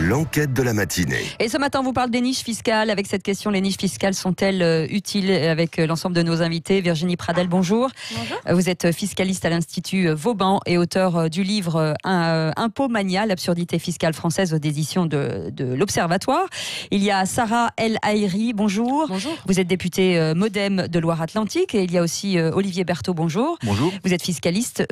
L'enquête de la matinée. Et ce matin, on vous parle des niches fiscales. Avec cette question, les niches fiscales sont-elles utiles? Avec l'ensemble de nos invités. Virginie Pradel, bonjour. Bonjour. Vous êtes fiscaliste à l'Institut Vauban et auteur du livre Impôt Mania, l'absurdité fiscale française aux éditions de l'Observatoire. Il y a Sarah El Haïry, bonjour. Bonjour. Vous êtes députée Modem de Loire-Atlantique. Et il y a aussi Olivier Berthaud, bonjour. Bonjour. Vous êtes fiscaliste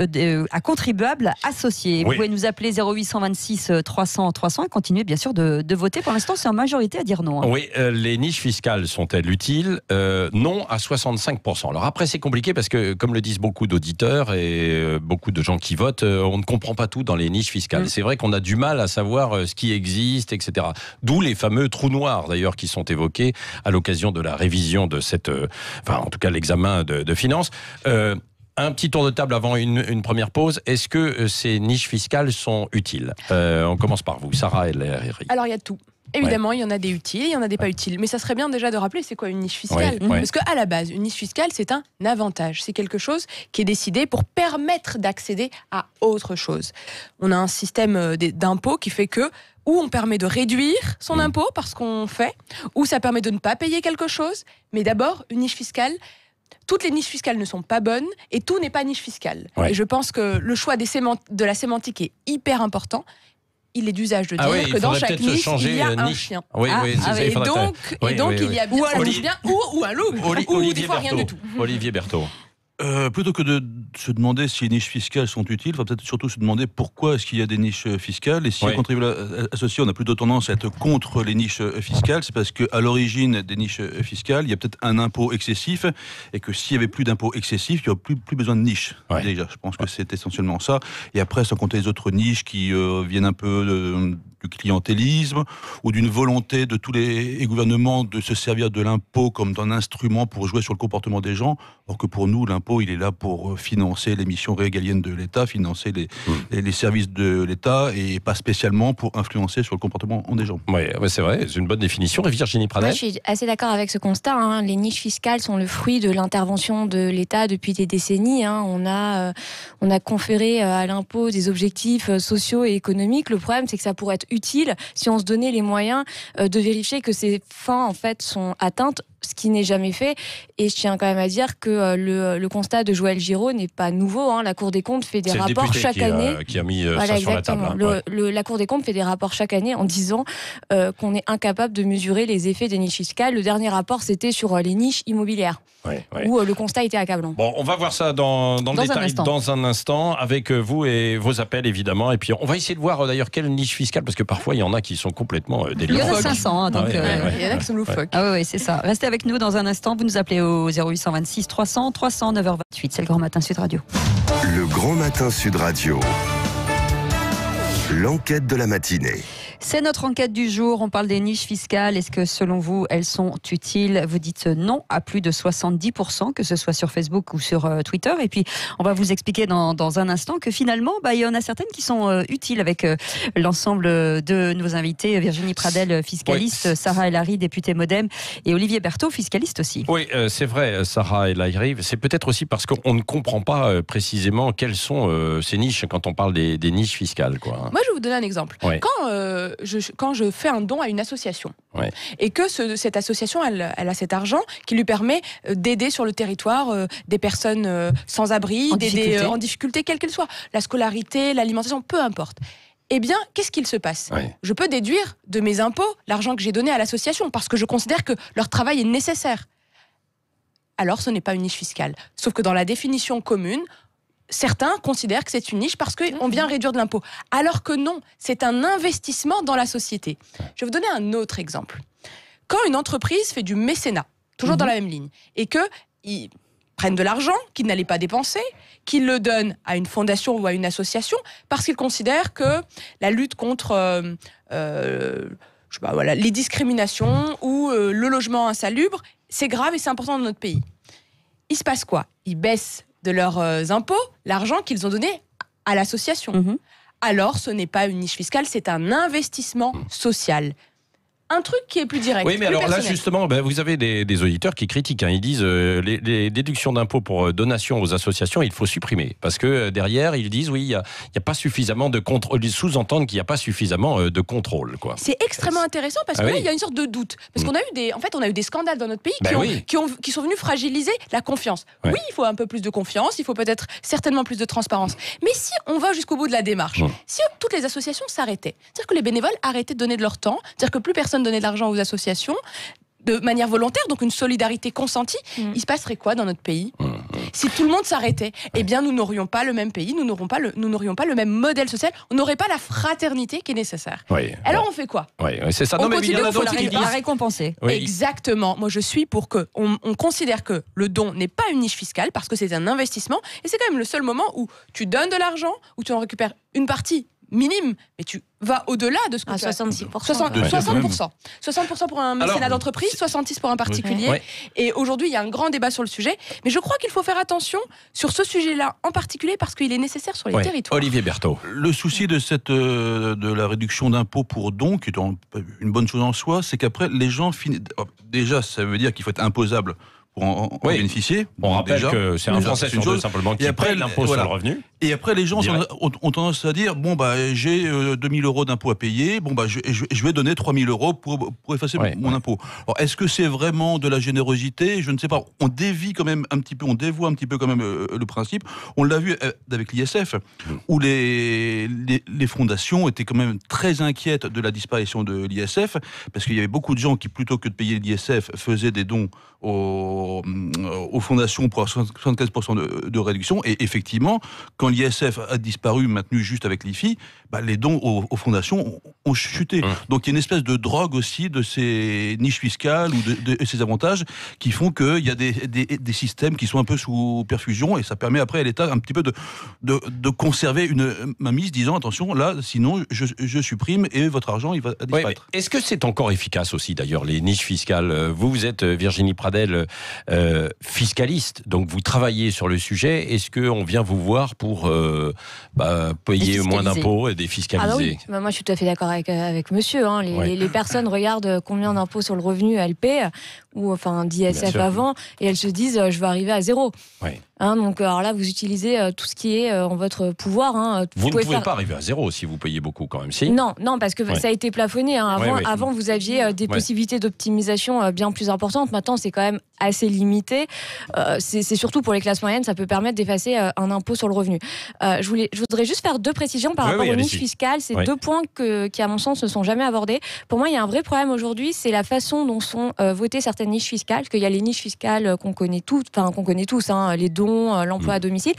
à contribuables associés. Oui. Vous pouvez nous appeler 0826 300 300 et continuer bien sûr de voter. Pour l'instant, c'est en majorité à dire non. Oui, les niches fiscales sont-elles utiles? Non à 65%. Alors après, c'est compliqué parce que, comme le disent beaucoup d'auditeurs et beaucoup de gens qui votent, on ne comprend pas tout dans les niches fiscales. C'est vrai qu'on a du mal à savoir ce qui existe, etc. D'où les fameux trous noirs, d'ailleurs, qui sont évoqués à l'occasion de la révision de cette... en tout cas, l'examen de finances. Un petit tour de table avant une première pause. Est-ce que ces niches fiscales sont utiles? On commence par vous, Sarah El Haïry. Alors il y a tout. Évidemment, il y en a des utiles, il y en a des pas utiles. Mais ça serait bien déjà de rappeler c'est quoi une niche fiscale. Parce qu'à la base, une niche fiscale, c'est un avantage. C'est quelque chose qui est décidé pour permettre d'accéder à autre chose. On a un système d'impôt qui fait que ou on permet de réduire son impôt parce qu'on fait, ou ça permet de ne pas payer quelque chose. Mais d'abord, une niche fiscale... Toutes les niches fiscales ne sont pas bonnes et tout n'est pas niche fiscale. Et je pense que le choix de la sémantique est hyper important. Il est d'usage de dire que dans chaque niche, il y a un chien. Et donc il y a bien un bien ou un loup, ou des fois rien du tout. Olivier Berthaud. Plutôt que de se demander si les niches fiscales sont utiles, il faut peut-être surtout se demander pourquoi est-ce qu'il y a des niches fiscales. Et si on contribue associé, on a plutôt tendance à être contre les niches fiscales. C'est parce qu'à l'origine des niches fiscales, il y a peut-être un impôt excessif et que s'il n'y avait plus d'impôt excessif, il n'y aurait plus besoin de niches. Déjà, je pense que c'est essentiellement ça. Et après, sans compter les autres niches qui viennent un peu du clientélisme ou d'une volonté de tous les gouvernements de se servir de l'impôt comme d'un instrument pour jouer sur le comportement des gens. Or que pour nous, l'impôt, il est là pour financer les missions régaliennes de l'État, financer les services de l'État et pas spécialement pour influencer sur le comportement des gens. Oui, c'est vrai, c'est une bonne définition. Et Virginie Pradel? Moi, je suis assez d'accord avec ce constat. Les niches fiscales sont le fruit de l'intervention de l'État depuis des décennies. On a conféré à l'impôt des objectifs sociaux et économiques. Le problème, c'est que ça pourrait être utile si on se donnait les moyens de vérifier que ces fins en fait sont atteintes, ce qui n'est jamais fait. Et je tiens quand même à dire que le constat de Joël Giraud n'est pas nouveau. La Cour des comptes fait des rapports chaque année. Qui a mis ça sur la table. La Cour des comptes fait des rapports chaque année en disant qu'on est incapable de mesurer les effets des niches fiscales. Le dernier rapport, c'était sur les niches immobilières. Où le constat était accablant. Bon, on va voir ça dans le détail dans un instant avec vous et vos appels évidemment. Et puis on va essayer de voir d'ailleurs quelle niche fiscale, parce que parfois il y en a qui sont complètement délirantes. Il y en a 500, donc il y en a qui sont loufoques. Oui, c'est ça. Restez avec nous dans un instant. Vous nous appelez au 0826 300 300 9h28. C'est le Grand Matin Sud Radio. Le Grand Matin Sud Radio. L'enquête de la matinée. C'est notre enquête du jour. On parle des niches fiscales. Est-ce que, selon vous, elles sont utiles? Vous dites non à plus de 70%, que ce soit sur Facebook ou sur Twitter. Et puis, on va vous expliquer dans un instant que finalement, il y en a certaines qui sont utiles avec l'ensemble de nos invités. Virginie Pradel, fiscaliste, Sarah El Haïry, députée Modem, et Olivier Berthaud, fiscaliste aussi. Oui, c'est vrai, Sarah El Haïry. C'est peut-être aussi parce qu'on ne comprend pas précisément quelles sont ces niches quand on parle des niches fiscales, quoi. Moi, je vais vous donner un exemple. Quand je fais un don à une association et que cette association elle a cet argent qui lui permet d'aider sur le territoire des personnes sans abri, d'aider en difficulté quelle qu'elle soit, la scolarité, l'alimentation, peu importe. Eh bien, qu'est-ce qu'il se passe? Je peux déduire de mes impôts l'argent que j'ai donné à l'association parce que je considère que leur travail est nécessaire. Alors, ce n'est pas une niche fiscale. Sauf que dans la définition commune, certains considèrent que c'est une niche parce qu'on vient réduire de l'impôt. Alors que non, c'est un investissement dans la société. Je vais vous donner un autre exemple. Quand une entreprise fait du mécénat, toujours dans la même ligne, et qu'ils prennent de l'argent qu'ils n'allaient pas dépenser, qu'ils le donnent à une fondation ou à une association, parce qu'ils considèrent que la lutte contre les discriminations ou le logement insalubre, c'est grave et c'est important dans notre pays. Il se passe quoi? Ils baissent de leurs impôts l'argent qu'ils ont donné à l'association. Alors, ce n'est pas une niche fiscale, c'est un investissement social. un truc qui est plus direct. Oui, mais alors personnel. là, justement, vous avez des auditeurs qui critiquent. Ils disent les déductions d'impôts pour donation aux associations, il faut supprimer. Parce que derrière, ils disent, oui, il n'y a pas suffisamment de contrôle. Ils sous-entendent qu'il n'y a pas suffisamment de contrôle. Quoi. C'est extrêmement intéressant parce que là, il y a une sorte de doute. Parce qu'on a eu des scandales dans notre pays qui sont venus fragiliser la confiance. Oui, il faut un peu plus de confiance, il faut peut-être certainement plus de transparence. Mais si on va jusqu'au bout de la démarche, si toutes les associations s'arrêtaient, c'est-à-dire que les bénévoles arrêtaient de donner de leur temps, c'est-à-dire que plus personne donnait de l'argent aux associations, de manière volontaire, donc une solidarité consentie, il se passerait quoi dans notre pays ? Si tout le monde s'arrêtait, eh bien nous n'aurions pas le même pays, nous n'aurions pas le même modèle social, on n'aurait pas la fraternité qui est nécessaire. Oui, alors on fait quoi ? Oui, c'est ça. On non, mais continue, il y en a il faut d'autres qui disent... la récompenser. Oui. Exactement. Moi, je suis pour que on considère que le don n'est pas une niche fiscale parce que c'est un investissement et c'est quand même le seul moment où tu donnes de l'argent, où tu en récupères une partie minime, mais tu vas au-delà de ce que tu as. 66%. 60%. 60% pour un mécénat d'entreprise, 66% pour un particulier. Ouais. Et aujourd'hui, il y a un grand débat sur le sujet. Mais je crois qu'il faut faire attention sur ce sujet-là en particulier parce qu'il est nécessaire sur les territoires. Olivier Berthaud. Le souci de la réduction d'impôts pour dons, qui est une bonne chose en soi, c'est qu'après, les gens finissent... Déjà, ça veut dire qu'il faut être imposable pour en bénéficier. On rappelle que c'est un Français sur deux simplement qui paye l'impôt sur le revenu. Et après, les gens ont tendance à dire, j'ai 2000 € d'impôt à payer, je vais donner 3000 € pour effacer mon impôt. Alors, est-ce que c'est vraiment de la générosité ? Je ne sais pas. On dévie quand même un petit peu, on dévoie un petit peu quand même le principe. On l'a vu avec l'ISF, où les fondations étaient quand même très inquiètes de la disparition de l'ISF, parce qu'il y avait beaucoup de gens qui, plutôt que de payer l'ISF, faisaient des dons aux fondations pour 75% de réduction. Et effectivement, quand l'ISF a disparu, maintenu juste avec l'IFI, les dons aux fondations ont chuté. Donc il y a une espèce de drogue aussi de ces niches fiscales ou de ces avantages qui font qu'il y a des systèmes qui sont un peu sous perfusion et ça permet après à l'État un petit peu de conserver une mainmise, disant attention, là, sinon je supprime et votre argent il va disparaître. Oui, est-ce que c'est encore efficace aussi d'ailleurs les niches fiscales ? Vous êtes Virginie Pradel, fiscaliste, donc vous travaillez sur le sujet. Est-ce qu'on vient vous voir pour payer moins d'impôts et défiscaliser ? Ah oui. Moi je suis tout à fait d'accord avec monsieur. Les personnes regardent combien d'impôts sur le revenu elles paient, ou enfin d'ISF avant, et elles se disent je vais arriver à zéro. Ouais. Donc alors là, vous utilisez tout ce qui est en votre pouvoir. Vous ne pouvez pas arriver à zéro si vous payez beaucoup quand même, si ? Non, parce que ça a été plafonné. Avant, vous aviez des possibilités d'optimisation bien plus importantes. Maintenant, c'est quand même assez limité. C'est surtout pour les classes moyennes, ça peut permettre d'effacer un impôt sur le revenu. Je voudrais juste faire deux précisions par rapport aux niches fiscales. C'est deux points qui, à mon sens, ne sont jamais abordés. Pour moi, il y a un vrai problème aujourd'hui, c'est la façon dont sont votées certaines niches fiscales. Parce qu'il y a les niches fiscales qu'on connaît tous, les dons, l'emploi à domicile.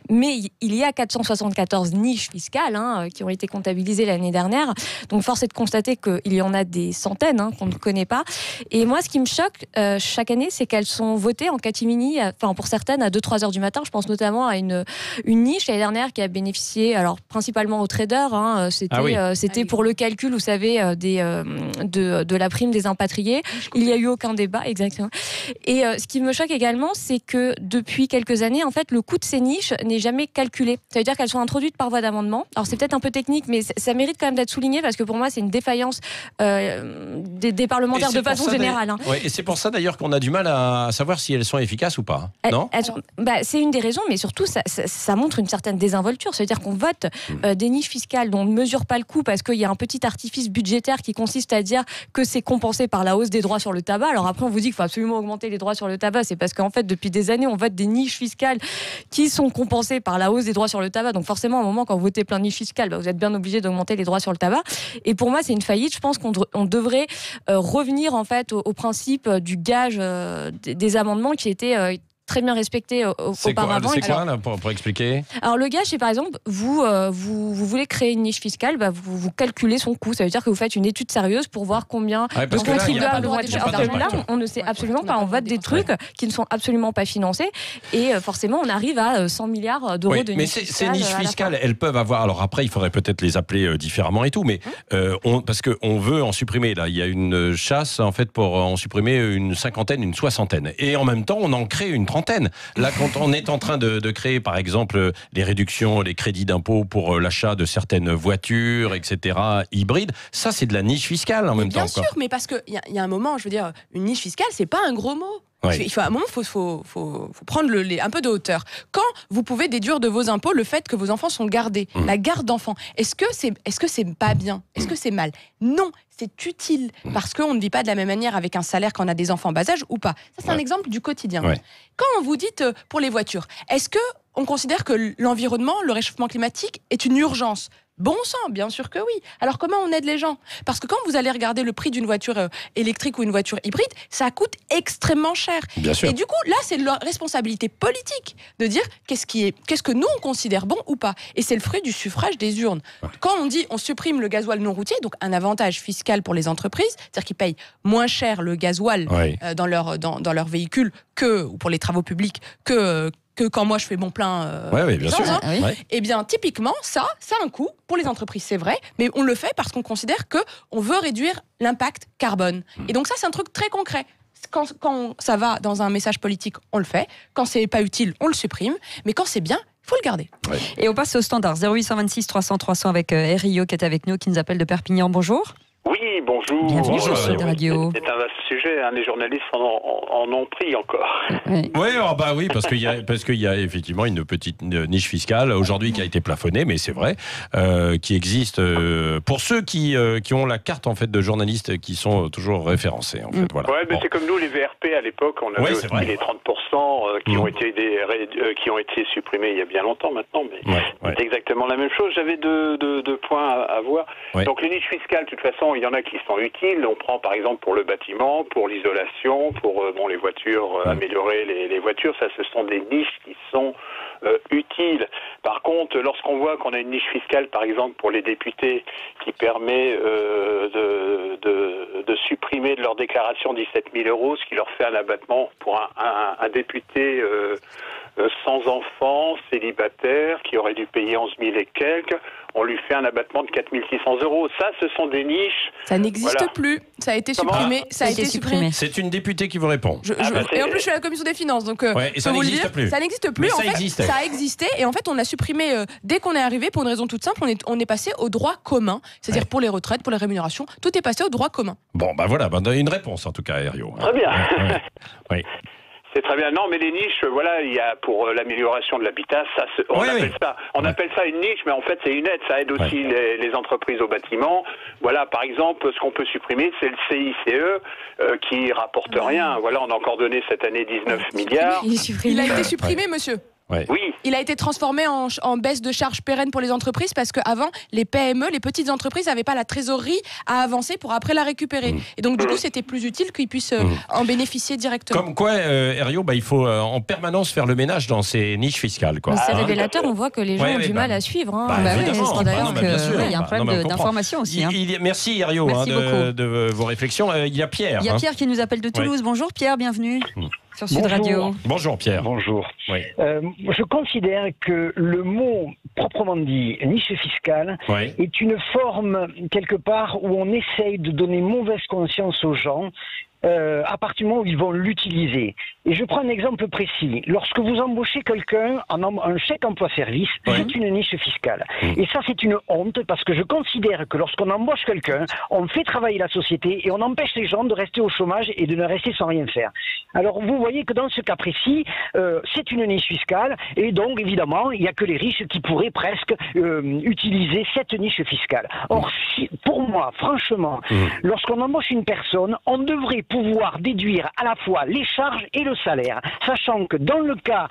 Mais il y a 474 niches fiscales qui ont été comptabilisées l'année dernière. Donc, force est de constater qu'il y en a des centaines qu'on ne connaît pas. Et moi, ce qui me choque chaque année, c'est qu'elles sont votées en catimini, pour certaines, à 2-3 heures du matin. Je pense notamment à une niche l'année dernière qui a bénéficié, alors principalement aux traders. C'était pour le calcul, vous savez, de la prime des impatriés. Il n'y a eu aucun débat, exactement. Et ce qui me choque également, c'est que depuis quelques années, en fait, le coût de ces niches n'est jamais calculé. Ça veut dire qu'elles sont introduites par voie d'amendement. Alors, c'est peut-être un peu technique, mais ça mérite quand même d'être souligné parce que pour moi, c'est une défaillance des parlementaires de façon générale. Et c'est pour ça d'ailleurs qu'on a du mal à savoir si elles sont efficaces ou pas. Non ? C'est une des raisons, mais surtout, ça montre une certaine désinvolture. Ça veut dire qu'on vote des niches fiscales dont on ne mesure pas le coût parce qu'il y a un petit artifice budgétaire qui consiste à dire que c'est compensé par la hausse des droits sur le tabac. Alors après, on vous dit qu'il faut absolument augmenter les droits sur le tabac. C'est parce qu'en fait, depuis des années, on vote des niches fiscales qui sont compensées par la hausse des droits sur le tabac. Donc forcément, à un moment, quand vous votez plein de niches fiscales, vous êtes bien obligé d'augmenter les droits sur le tabac. Et pour moi, c'est une faillite. Je pense qu'on devrait revenir en fait au principe du gage des amendements qui étaient très bien respecté auparavant. C'est quoi là, pour expliquer ? Alors le gage, c'est par exemple, vous voulez créer une niche fiscale, vous calculez son coût. Ça veut dire que vous faites une étude sérieuse pour voir combien de contribuables vont être chargés. Là, on ne sait absolument pas. On vote des trucs qui ne sont absolument pas financés. Et forcément, on arrive à 100 milliards d'euros de niches fiscales. Mais ces niches fiscales, elles peuvent avoir... Alors après, il faudrait peut-être les appeler différemment et tout, mais parce qu'on veut en supprimer. Là, il y a une chasse en fait pour en supprimer une cinquantaine, une soixantaine. Et en même temps, on en crée une notre antenne. Là, quand on est en train de créer, par exemple, les réductions, les crédits d'impôt pour l'achat de certaines voitures, etc., hybrides, ça, c'est de la niche fiscale en même temps. Bien sûr, mais parce qu'il y a un moment, je veux dire, une niche fiscale, c'est pas un gros mot. Ouais. Il faut, à un moment, faut prendre un peu de hauteur. Quand vous pouvez déduire de vos impôts le fait que vos enfants sont gardés, la garde d'enfants, est-ce que c'est pas bien? Est-ce que c'est mal? Non, c'est utile parce qu'on ne vit pas de la même manière avec un salaire quand on a des enfants en bas âge ou pas. Ça, c'est un exemple du quotidien. Ouais. Quand vous dites pour les voitures, est-ce que on considère que l'environnement, le réchauffement climatique est une urgence? Bon sang, bien sûr que oui. Alors comment on aide les gens? Parce que quand vous allez regarder le prix d'une voiture électrique ou une voiture hybride, ça coûte extrêmement cher. Bien sûr. Et du coup, là, c'est leur responsabilité politique de dire qu'est-ce que nous on considère bon ou pas. Et c'est le fruit du suffrage des urnes. Ouais. Quand on dit on supprime le gasoil non routier, donc un avantage fiscal pour les entreprises, c'est-à-dire qu'ils payent moins cher le gasoil dans leur véhicule ou pour les travaux publics que quand moi je fais mon plein bien sûr. Eh bien, typiquement, ça a un coût pour les entreprises, c'est vrai, mais on le fait parce qu'on considère qu'on veut réduire l'impact carbone. Et donc ça, c'est un truc très concret. Quand ça va dans un message politique, on le fait. Quand c'est pas utile, on le supprime. Mais quand c'est bien, il faut le garder. Ouais. Et on passe au standard 0826 300 300 avec Rio qui est avec nous, qui nous appelle de Perpignan. Bonjour. Oui, bonjour. Bienvenue sur Sud Radio. C'est un vaste sujet, les journalistes en ont pris encore. Oui, parce qu'il y a effectivement une petite niche fiscale aujourd'hui qui a été plafonnée, mais c'est vrai, qui existe pour ceux qui ont la carte en fait de journalistes qui sont toujours référencés. En fait, voilà. Ouais, mais c'est comme nous les VRP à l'époque, on avait aussi les 30% qui ont été supprimés il y a bien longtemps maintenant, mais c'est exactement la même chose. J'avais deux points à voir. Ouais. Donc les niches fiscales, de toute façon, il y en a qui sont utiles. On prend par exemple pour le bâtiment, pour l'isolation, pour les voitures, améliorer les voitures. Ça, ce sont des niches qui sont utiles. Par contre, lorsqu'on voit qu'on a une niche fiscale, par exemple pour les députés, qui permet de supprimer de leur déclaration 17 000 €, ce qui leur fait un abattement pour un député sans enfant, célibataire, qui aurait dû payer 11 000 et quelques, on lui fait un abattement de 4 600 €. Ça, ce sont des niches. Ça n'existe plus. Ça a été supprimé. Ça a été supprimé. C'est une députée qui vous répond. Et en plus, je suis à la commission des finances, donc et ça n'existe plus. Ça n'existe plus. En fait, ça existait, et en fait, on a supprimé dès qu'on est arrivé pour une raison toute simple. On est passé au droit commun, c'est-à-dire pour les retraites, pour les rémunérations, tout est passé au droit commun. Bon, voilà, une réponse en tout cas, Herriot. Très bien. Oui. C'est très bien. Non, mais les niches, il y a pour l'amélioration de l'habitat, on appelle ça une niche, mais en fait c'est une aide. Ça aide aussi les entreprises au bâtiment. Voilà, par exemple, ce qu'on peut supprimer, c'est le CICE qui rapporte rien. Voilà, on a encore donné cette année 19 milliards. Il a été supprimé, monsieur. Ouais. Oui. Il a été transformé en baisse de charges pérennes pour les entreprises parce qu'avant, les PME, les petites entreprises, n'avaient pas la trésorerie à avancer pour après la récupérer. Et donc, du coup, c'était plus utile qu'ils puissent en bénéficier directement. Comme quoi, Herriot, il faut en permanence faire le ménage dans ces niches fiscales. C'est révélateur, on voit que les gens ont du mal à suivre. D'ailleurs, il y a un problème d'information aussi. Merci, Herriot, de vos réflexions. Il y a Pierre. Il y a Pierre qui nous appelle de Toulouse. Bonjour, Pierre, bienvenue. Sur Sud Radio. Bonjour Pierre. Bonjour. Oui. Je considère que le mot proprement dit niche fiscale est une forme quelque part où on essaye de donner mauvaise conscience aux gens à partir du moment où ils vont l'utiliser. Et je prends un exemple précis. Lorsque vous embauchez quelqu'un en un chèque emploi-service, c'est une niche fiscale. Et ça, c'est une honte parce que je considère que lorsqu'on embauche quelqu'un, on fait travailler la société et on empêche les gens de rester au chômage et de ne rester sans rien faire. Alors, vous voyez que dans ce cas précis, c'est une niche fiscale et donc, évidemment, il n'y a que les riches qui pourraient presque utiliser cette niche fiscale. Or, pour moi, franchement, lorsqu'on embauche une personne, on devrait pouvoir déduire à la fois les charges et le salaire, sachant que dans le cas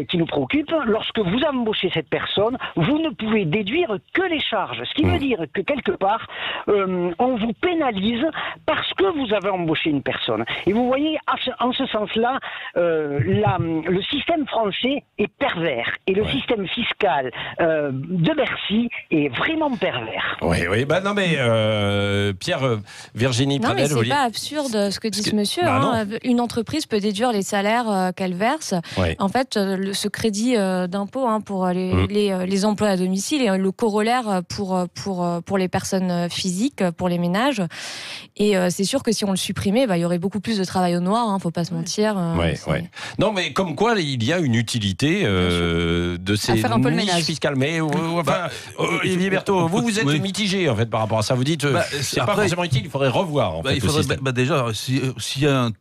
qui nous préoccupe, lorsque vous embauchez cette personne, vous ne pouvez déduire que les charges, ce qui veut dire que quelque part, on vous pénalise parce que vous avez embauché une personne. Et vous voyez, en ce sens-là, le système français est pervers et le système fiscal de Bercy est vraiment pervers. Oui, non mais Pierre, Virginie Pradel... Non mais c'est pas absurde ce que dit ce monsieur. Une entreprise peut déduire les salaires qu'elle verse. En fait, ce crédit d'impôt pour les emplois à domicile est le corollaire pour les personnes physiques, pour les ménages. Et c'est sûr que si on le supprimait, il y aurait beaucoup plus de travail au noir, faut pas se se mentir. Non, mais comme quoi, il y a une utilité de ces niches fiscales. Mais Olivier Berthaud, vous êtes mitigé en fait par rapport à ça. Vous dites c'est pas forcément utile, il faudrait revoir. Il faudrait déjà, s'il y a un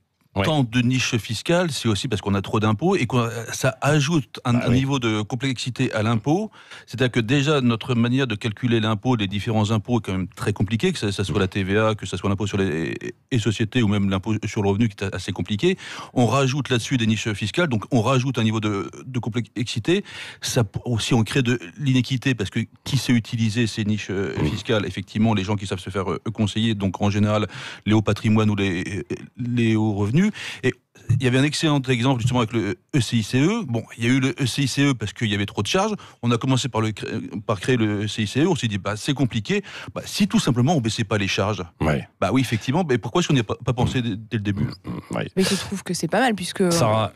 tant de niches fiscales, c'est aussi parce qu'on a trop d'impôts et que ça ajoute un niveau de complexité à l'impôt. C'est-à-dire que déjà, notre manière de calculer l'impôt, les différents impôts, est quand même très compliqué, que ça soit la TVA, que ça soit l'impôt sur les sociétés ou même l'impôt sur le revenu qui est assez compliqué. On rajoute là-dessus des niches fiscales, donc on rajoute un niveau de complexité. Ça aussi, on crée de l'inéquité parce que qui sait utiliser ces niches fiscales? Effectivement, les gens qui savent se faire conseiller, donc en général, les hauts patrimoines ou les hauts revenus. Et il y avait un excellent exemple justement avec le CICE. Bon, il y a eu le CICE parce qu'il y avait trop de charges. On a commencé par créer le CICE. On s'est dit, c'est compliqué. Si tout simplement on baissait pas les charges. Oui, effectivement. Mais pourquoi est-ce qu'on n'y a pas pensé dès le début? Mais je trouve que c'est pas mal puisque Sarah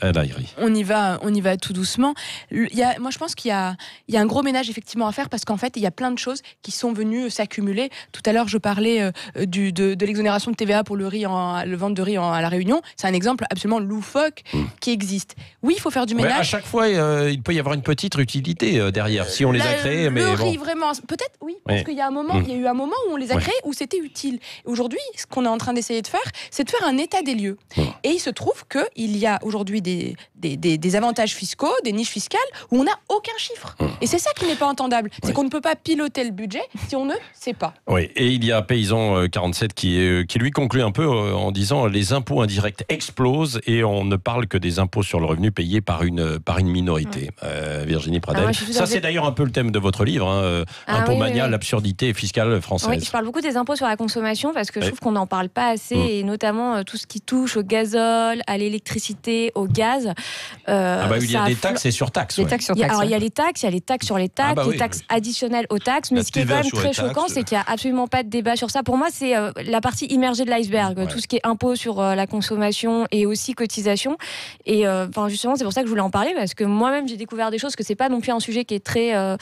on y va tout doucement. Moi, je pense qu'il y a un gros ménage effectivement à faire parce qu'en fait, il y a plein de choses qui sont venues s'accumuler. Tout à l'heure, je parlais de l'exonération de TVA pour le vente de riz à La Réunion. C'est un exemple absolument loufoque qui existe. Oui, il faut faire du ménage. À chaque fois, il peut y avoir une petite utilité derrière, si on les a créés. Le riz, vraiment, peut-être, oui, parce qu'il y a un moment, il y a eu un moment où on les a créés où c'était utile. Aujourd'hui, ce qu'on est en train d'essayer de faire, c'est de faire un état des lieux. Et il se trouve qu'il y a aujourd'hui des avantages fiscaux, des niches fiscales où on n'a aucun chiffre. Et c'est ça qui n'est pas entendable. C'est qu'on ne peut pas piloter le budget si on ne sait pas. Oui, et il y a Paysan 47 qui lui conclut un peu en disant les impôts indirects explosent et on ne parle que des impôts sur le revenu payés par une minorité. Virginie Pradel. Ça, c'est d'ailleurs un peu le thème de votre livre, Impômania, l'absurdité fiscale française. Oui, je parle beaucoup des impôts sur la consommation parce que je trouve qu'on n'en parle pas assez, et notamment tout ce qui touche au gazole, à l'électricité, au gaz. Il y a des taxes et surtaxes. Il y a les taxes, il y a les taxes sur les taxes, les taxes additionnelles aux taxes, mais ce qui est quand même très choquant, c'est qu'il n'y a absolument pas de débat sur ça. Pour moi, c'est la partie immergée de l'iceberg, tout ce qui est impôt sur la consommation et aussi cotisation. Et justement, c'est pour ça que je voulais en parler, parce que moi-même, j'ai découvert des choses, que c'est pas non plus un sujet qui est très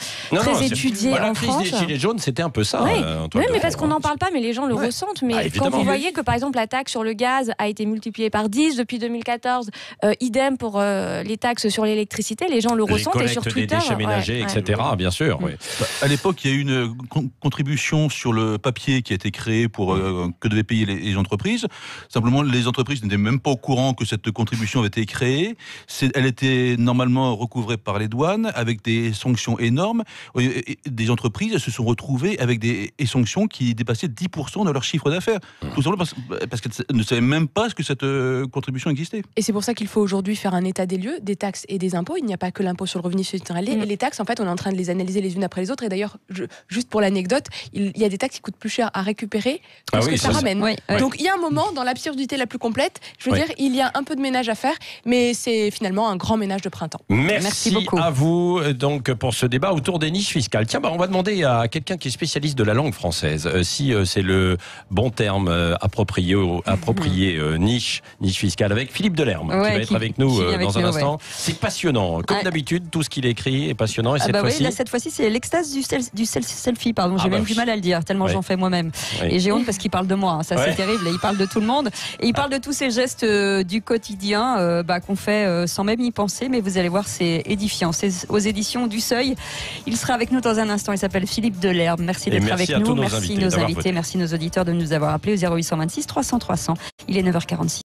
étudié en France. La crise des Gilets jaunes, c'était un peu ça. Oui, mais parce qu'on n'en parle pas, mais les gens le ressentent. Mais quand vous voyez que, par exemple, la taxe sur le gaz a été multipliée par 10 depuis 2014, idem pour les taxes sur l'électricité, les gens le ressentent. Et sur Twitter, des déchets ménagers, etc., bien sûr. À l'époque, il y a eu une contribution sur le papier qui a été créée pour que devaient payer les entreprises. Simplement, les entreprises n'étaient même pas au courant que cette contribution avait été créée. Elle était normalement recouvrée par les douanes avec des sanctions énormes. Des entreprises se sont retrouvées avec des sanctions qui dépassaient 10% de leur chiffre d'affaires. Tout simplement parce qu'elles ne savaient même pas que cette contribution existait. Et c'est pour ça qu'il faut aujourd'hui faire un état des lieux, des taxes et des impôts. Il n'y a pas que l'impôt sur le revenu hospitalier. Et les taxes, en fait, on est en train de les analyser les unes après les autres. Et d'ailleurs, juste pour l'anecdote, il y a des taxes qui coûtent plus cher à récupérer que ce que ça ramène. Donc il y a un moment, dans l'absurdité la plus complète, je veux dire, il y a un peu de ménage à faire, mais c'est finalement un grand ménage de printemps. Merci beaucoup à vous donc pour ce débat autour des niches fiscales. Tiens, on va demander à quelqu'un qui est spécialiste de la langue française si c'est le bon terme approprié niche fiscale, avec Philippe Delerme qui va être avec nous dans un instant. C'est passionnant, comme d'habitude, tout ce qu'il écrit est passionnant. Et cette fois-ci, c'est l'extase du selfie. J'ai même du mal à le dire, tellement j'en fais moi-même. Et j'ai honte parce qu'il parle de moi. Ça, c'est terrible. Et il parle de tout le monde. Et il parle de tous ces gestes du quotidien qu'on fait sans même y penser. Mais vous allez voir, c'est édifiant. C'est aux éditions du Seuil. Il sera avec nous dans un instant. Il s'appelle Philippe Delerme. Merci d'être avec nous. Merci nos invités. Merci nos auditeurs de nous avoir appelés au 0826 300 300. Il est 9h46.